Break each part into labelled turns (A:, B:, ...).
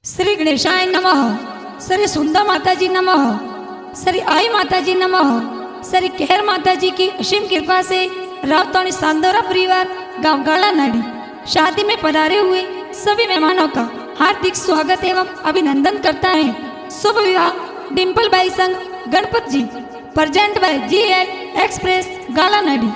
A: श्री गणेशाय नमः। श्री सुंदर माताजी नमः। श्री आई माताजी नमः। श्री केहर माताजी की असीम कृपा से रावतानी सांदोरा परिवार गांव गाला नाड़ी शादी में पधारे हुए सभी मेहमानों का हार्दिक स्वागत एवं अभिनंदन करता है। शुभ विवाह डिम्पल बाई संग गणपत जी प्रेजेंट बाय GL एक्सप्रेस गाला नाड़ी।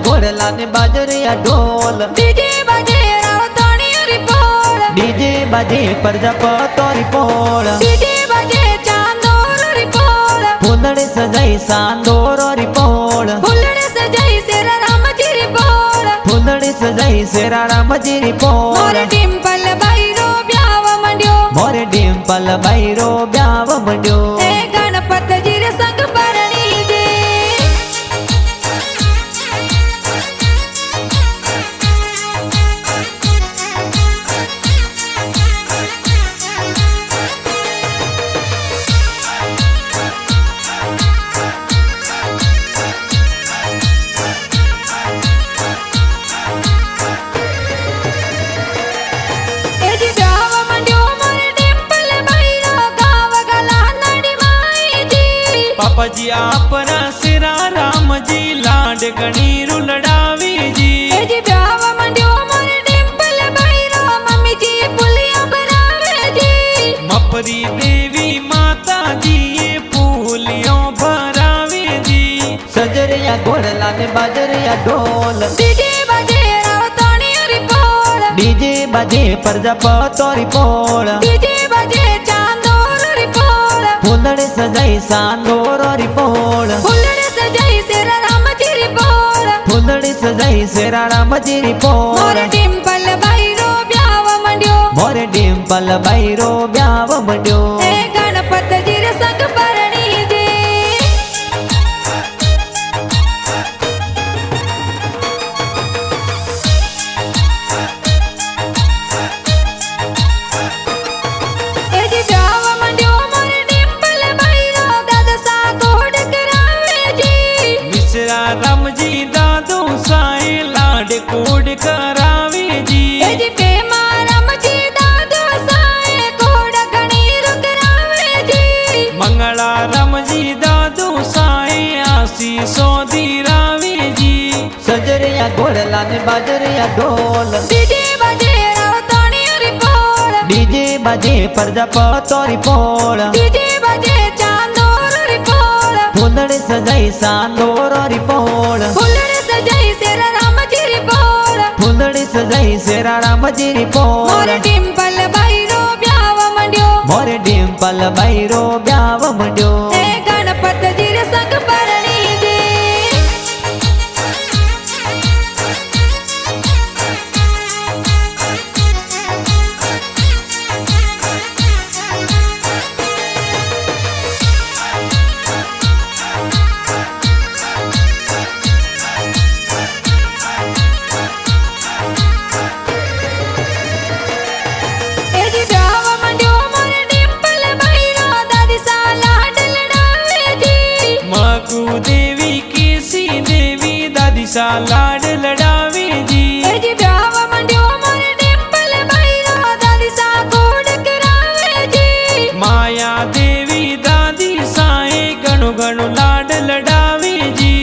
B: घोड़ला ने बाजरिया ढोल
A: डीजे बाजे रावतानी री पोल
B: डीजे बाजे प्रजापतोरी पोल
A: डीजे बाजे चांदोर री पोल
B: फूलड़े सजाई सांदोर री पोल
A: फुलड़े सजाई सेरा राम जी री पोल
B: फूलड़े सजाई सेरा राम जी री पोल
A: मोरे डिम्पल बाईरो ब्याव मंड्यो
B: मोरे डिम्पल बाईरो ब्याव मंड्यो
A: ए गणपत जी रे संग परणी जे
C: पापा जी अपना सिरा राम जी लाड गणीरु लड़ावी जी
A: जी ब्याव मंड्यो मोरे डिम्पल बाईरो मम्मी जी पुलिया बनावे जी
C: मपरी देवी माता जी ये पुलियों भरावी जी
B: सजरिया घोड़ला ने बाजरिया ढोल
A: डीजे बाजे रावतानी री पोल
B: डीजे बाजे प्रजापतोरी पोल
A: डीजे बाजे चांदोर री पोल
B: फूलड़े सजाई सांदोर री पोल
A: फुलड़े सजाई सेरा राम जी री पोल
B: फूलड़े सजाई सेरा राम जी री पोल
A: मोरे डिम्पल बाईरो ब्याव मंड्यो
B: मोरे डिम्पल बाईरो ब्याव मंड्यो
A: ए गणपत जी रे संग परणी जे ए जी ब्याव मंड्यो मोरे डिम्पल बाईरो दादा सा कोड करावे जी
C: मिश्रा राम जी दादू साए लाड कोड करावी जी
A: ए जी प्रेमा राम जी दादो साए कोड गणीर करावे जी
C: मंगला राम जी दादू साए आशीषो दीरावी जी
B: सजरिया घोड़ला ने बाजरिया ढोल
A: डीजे बाजे रावतानी री पोल
B: डीजे बाजे प्रजापतोरी पोल
A: डीजे बाजे चांदोर री पोल
B: फूलड़े सजाई सांदोर री पोल
A: फुलड़े सजाई सेरा राम जी री पोल
B: फूलड़े सजाई सेरा राम जी री पोल
A: मोरे डिम्पल बाईरो ब्याव मंड्यो
B: मोरे डिम्पल बाईरो ब्याव मंड्यो
A: ए गणपत जी रे संग परणी जे ए जी ब्याव मंड्यो मोरे डिम्पल बाईरो दादी सा लाड लड़ावे जी
C: मकू देवी केसी देवी दादी सा लाड लड़ावी जी
A: ए जी ब्याव मंड्यो मोरे डिम्पल बाईरो दादी सा कोड करावे जी
C: माया देवी दादी साए गणु गणु लाड लड़ावी जी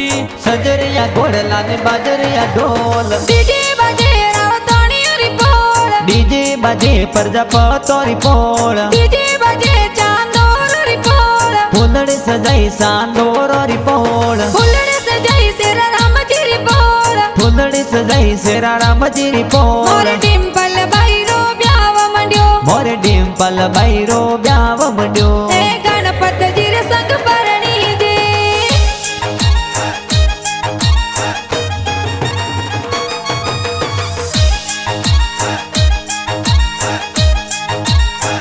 B: सजरिया घोड़ला ने बाजरिया ढोल
A: डीजे बाजे रावतानी री पोल
B: डीजे बाजे प्रजापतोरी पोल
A: डीजे बाजे चांदोर री पोल
B: फूलड़े सजाई सांदोर री पोल
A: फुलड़े सजाई सेरा राम जी री पोल
B: फूलड़े सजाई सेरा राम जी री पोल
A: मोरे डिम्पल बाईरो ब्याव मंड्यो
B: मोरे डिम्पल बाईरो ब्याव मंड्यो
A: ए गणपत जी रे संग परणी जे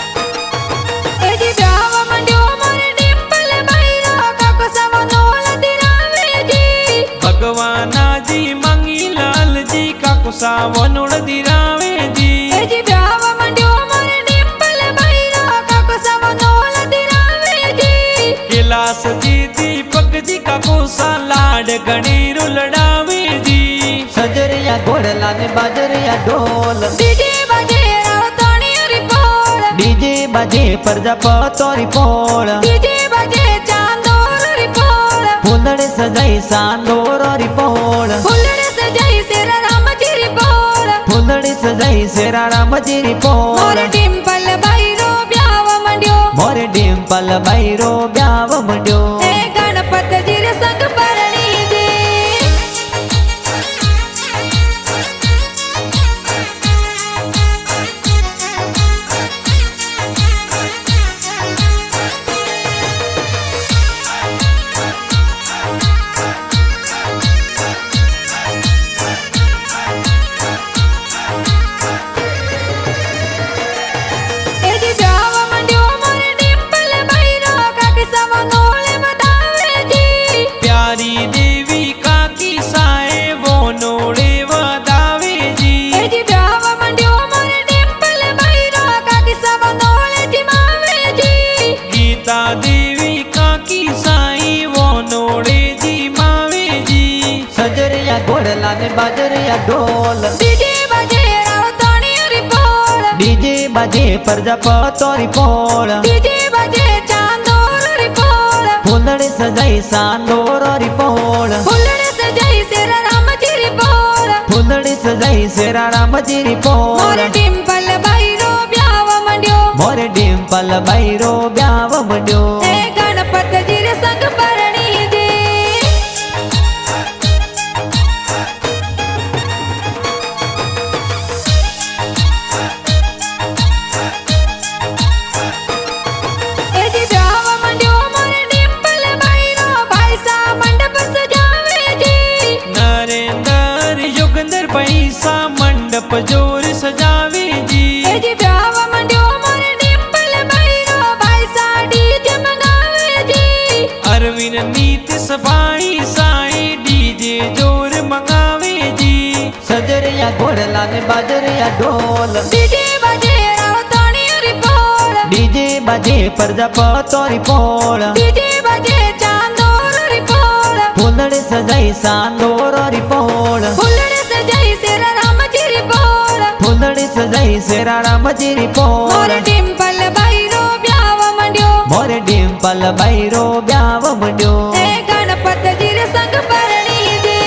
A: ए जी ब्याव मंड्यो मोरे डिम्पल बाईरो काको सवो नोल दिरावे जी
C: भगवाना जी मंगी लाल जी का कुसा वनुड़ दिरावे जी
A: ए जी ब्याव मंड्यो मोरे डिम्पल
B: ને બાજરિયા ઢોલ
A: ડીજે બાજે રાવતાણી રીપોળ
B: ડીજે બાજે પ્રજાપતોરી પોળ
A: ડીજે બાજે ચાંદોર રીપોળ
B: ફૂલડે સજાઈ સાંદોરી પોળ
A: ફૂલડે સજાઈ શેરા રામજી રીપોળ
B: ફૂલડે સજાઈ શેરા રામજી પોળ
A: મોર ડિમ્પલ બૈરો બ્યાવ મંડ્યો
B: મોરે ડિમ્પલ બૈરો બ્યાવ મંડ્યો
A: એ ગણપતજી રે સંગ પરણી દે
C: प्यारी देवी काकी साए वो नोड़े वदावे जी गीता देवी काकी साई वो नोड़े जी मावे जी
B: સજરિયા ઘોડલા ને બાજરિયા ઢોલ ડીજે બાજે પ્રજાપતોરી પોળ ફૂલડે સજાઈ સાંદોરી પોળ ફૂલડે સજાઈ શેરા રામજી પોળ મોરે ડિમ્પલ બૈરો બ્યાવ મંડ્યો
A: ગણપતજી રે સંગ પરણી દે
C: नरेंद्र युगंधर पैसा मंडप जोर सजावे जी अरविंद नीत सफाई साई डीजे जोर मंगावे जी
B: સજરિયા ઘોડલા ને બાજરિયા ઢોલ ડીજે બાજે પ્રજાપતોરી પોળ ફૂલડે સજાઈ સાંદોરી પોળ ફૂલડે સજાઈ શેરા રામજી પોળ મોરે ડિમ્પલ બૈરો બ્યાવ મંડ્યો
A: ગણપતજી રે સંગ પરણી દે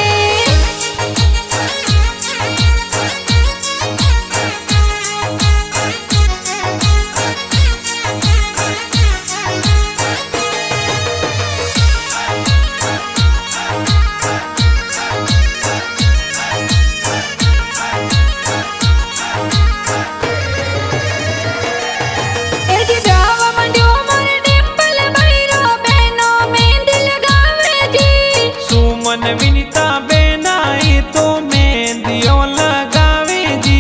C: सुमन विनीता बेनाई तो मेहंदियों लगावे जी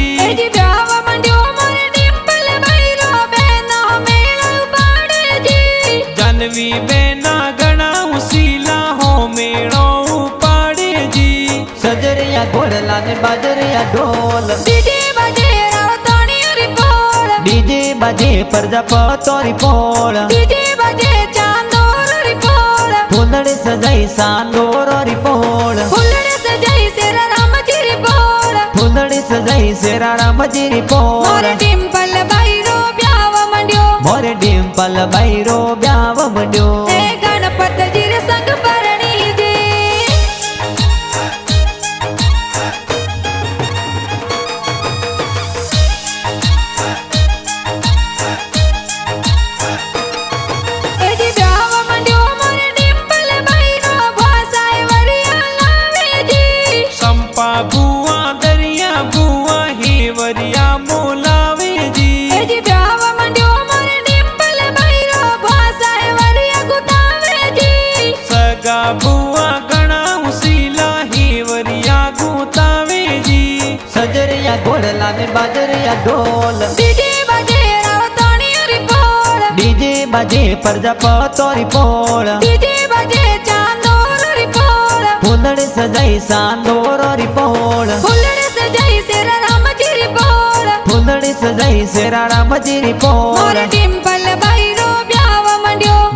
C: जानवी बेना गणा उसीला हो मेड़ो उपाड़े जी
B: સજરિયા ઘોડલા ને બાજરિયા ઢોલ ડીજે બાજે પ્રજાપતોરી પોળ ફૂલડે સજાઈ સાંદોરી પોળ ફૂલડે સજાઈ શેરા રામજી પોળ મોરે ડિમ્પલ બૈરો બ્યાવ મંડ્યો
A: ગણપતજી રે સંગ પરણી દે
C: संपा बुआ दरिया बुआ हेवरिया मोलावे जी सगा बुआ गणा उसीला हेवरिया गुतावे जी
B: સજરિયા ઘોડલા ને બાજરિયા ઢોલ ડીજે બાજે પ્રજાપતોરી પોળ ફૂલડે સજાઈ સાંદોરી પોળ ફૂલડે સજાઈ શેરા રામજી પોળ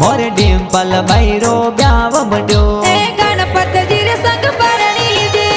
A: મોરે ડિમ્પલ બૈરો બ્યાવ
B: મંડ્યો
A: ગણપતજી રે સંગ પરણી દે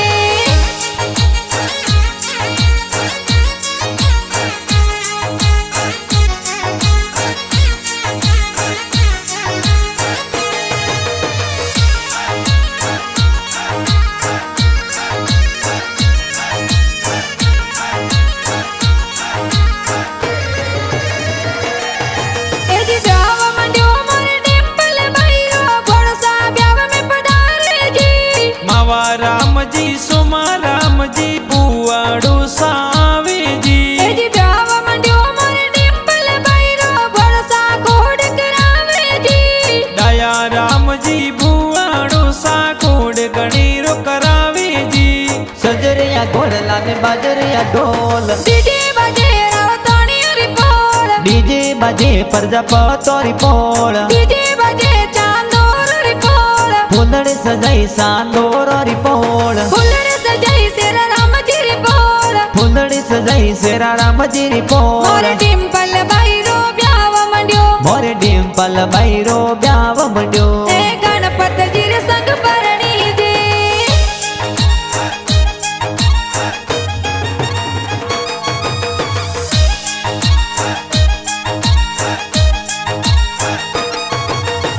C: રામજી બુવાડો સાવેજી
A: એ જી બ્યાવ મંડ્યો મારે ડિમ્પલ બૈરો ભણસા કોડ કરાવેજી
C: દયા રામજી બુવાડો સાકોડ ગણીરો કરાવેજી
B: સજરિયા ઘોડલા ને બાજરિયા ઢોલ
A: ડીજે બાજે રાવતાણી રીપોળ
B: ડીજે બાજે પ્રજાપતોરી પોળ
A: ડીજે બાજે ચાંદોર રીપોળ
B: ફૂલડે સજાઈ સાંદોરી પોળ
A: ફૂલડે સજાઈ શેરા રામજી રીપોળ
B: ફૂલડી સજાઈ શેરા રામજીની પોળ
A: મોરે ડિમ્પલ બૈરો બ્યાવ મંડ્યો
B: મોરે ડિમ્પલ બૈરો બ્યાવ મંડ્યો
A: એ ગણપતજી રે સંગ પરણી દે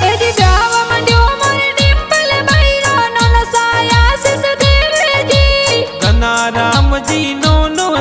A: એ જી બ્યાવ મંડ્યો મોરે ડિમ્પલ બૈરો નોનો સાયા શિષ દેવજી
C: ધના રામજી નો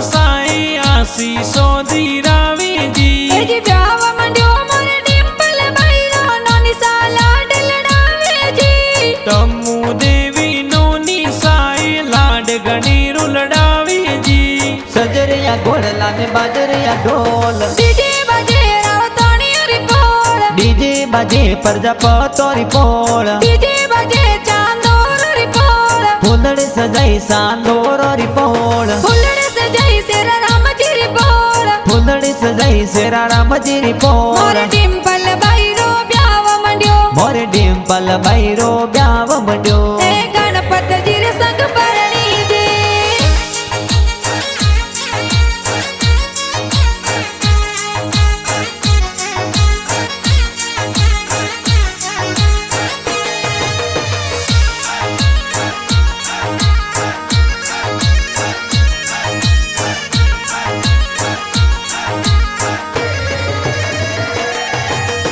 C: સાઈ આશીષો ધીરાવેજી
A: એ જી બ્યાવ મંડ્યો મોરે ડિમ્પલ બૈરો નોની સાલા ડલડાવેજી
C: તમુ દેવી નોની સાઈ લાડ ગણીરો લડાવેજી
B: સજરિયા ઘોડલા ને બાજરિયા ઢોલ
A: ડીજે બાજે રાવતાણી રીપોળ
B: ડીજે બાજે પ્રજાપતોરી પોળ
A: ડીજે બાજે ચાંદોર રીપોળ
B: ફૂલડે સજાઈ સાંદોરી પોળ
A: ફૂલડે સજાઈ શેરા રામજી રીપોળ
B: ફૂલડી સજાઈ શેરા રામજીની પોળ
A: મોરે ડિમ્પલ બૈરો બ્યાવ મંડ્યો
B: મોરે ડિમ્પલ બૈરો બ્યાવ મંડ્યો
A: એ ગણપતજી રે સંગ પરણી દે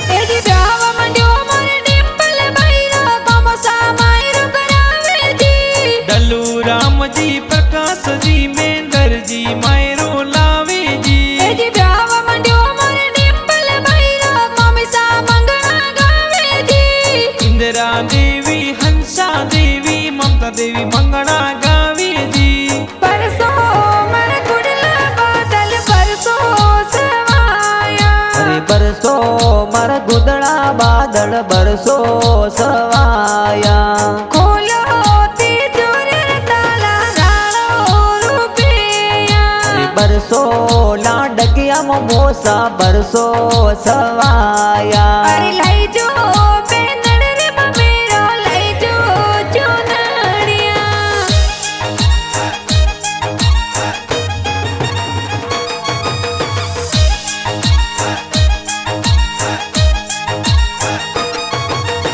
A: એ જી બ્યાવ મંડ્યો મોરે ડિમ્પલ બૈરો કમસા માયરો કરાવેજી
C: ડલ્લુ રામજી પ્રકાશજી મેંદરજી માયરો લાવેજી
A: એ જી બ્યાવ મંડ્યો મોરે ડિમ્પલ બૈરો કમસા મંગળા ગાવેજી
C: ઇન્દરા દેવી હંસા દેવી મમતા દેવી મંગળા ગાવેજી
A: પરસો મારા કુડલા બાદલ પરસો સવાયા
B: અરે બરસો મારા ગુદડા બાદળ બરસો સવાયા
A: ખોલો તિજોરી તાલા રાળો રૂપિયા
B: અરે બરસો લાડકિયામાં મોસા બરસો સવાયા
A: અરે લઈ જો બેનડ રે બમેરો લઈ જો ચુનડિયા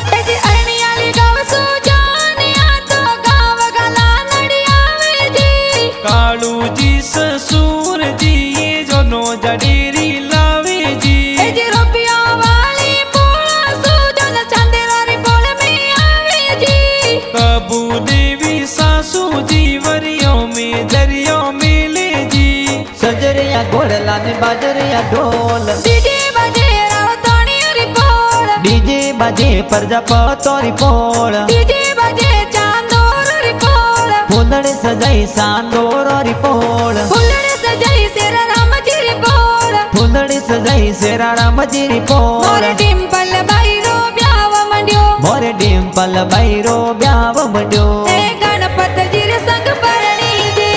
A: એ જી અરણિયાળી ગાવ સુજાનિયા તો ગાવ ગલા નડિયાવેજી
C: કાળુજી સસુરજી એ જોનો જડેરી લાવેજી
A: એ જી રૂપિયા વાળી પોળા સુજન ચંદેરારી પોળ મે આવેજી
C: કબુ દેવી સાસુજી વરિયો મે દરિયો મેલેજી
B: સજરિયા ઘોડલા ને બાજરિયા ઢોલ
A: ડીજે બાજે રાવતાણી રીપોળ
B: ડીજે બાજે પ્રજાપતોરી પોળ
A: ડીજે બાજે ચાંદોર રીપોળ
B: ફૂલડે સજાઈ સાંદોરી પોળ
A: ફૂલડે સજાઈ શેરા રામજી રીપોળ
B: ફૂલડી સજાઈ શેરા રામજીની પોળ
A: મોરે ડિમ્પલ બૈરો બ્યાવ મંડ્યો
B: મોરે ડિમ્પલ બૈરો બ્યાવ મંડ્યો
A: એ ગણપતજી રે સંગ પરણી દે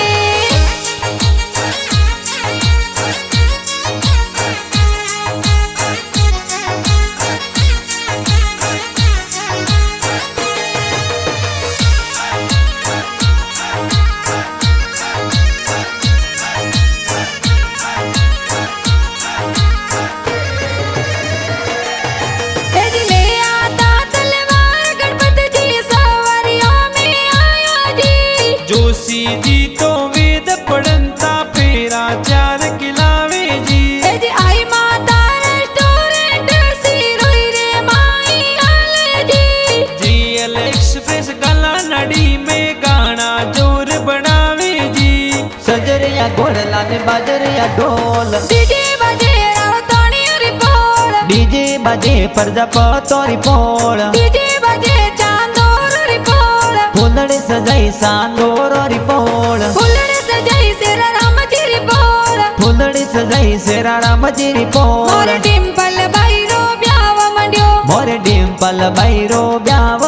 A: એ જી લે આતા તલવાર ગણપતજી સવારિયો મે આયા જી
C: જોશીજી તો વેદ પડંતા ફેરા ચાર કિલાવેજી
A: એ જી આઈ માતા રેસ્ટોરન્ટ સિરોઈ રે માઈ આલેજી
C: જીએલ એક્સપ્રેસ ગલા નડી મે ગાણા જોર બનાવેજી
B: સજરિયા ઘોડલા ને બાજરિયા ઢોલ
A: ડીજે બાજે રાવતાણી રીપોળ
B: ડીજે બાજે પ્રજાપતોરી પોળ
A: ડીજે બાજે ચાંદોર રીપોળ
B: ફૂલડી સજાઈ સાંદોરી પોળ
A: ફૂલડે
B: જઈ શેરા રામજી રી પોર
A: ડિમ્પલ બાઈરો બ્યાવ મંડ્યો
B: મોર ડિમ્પલ બૈરો બ્યાવ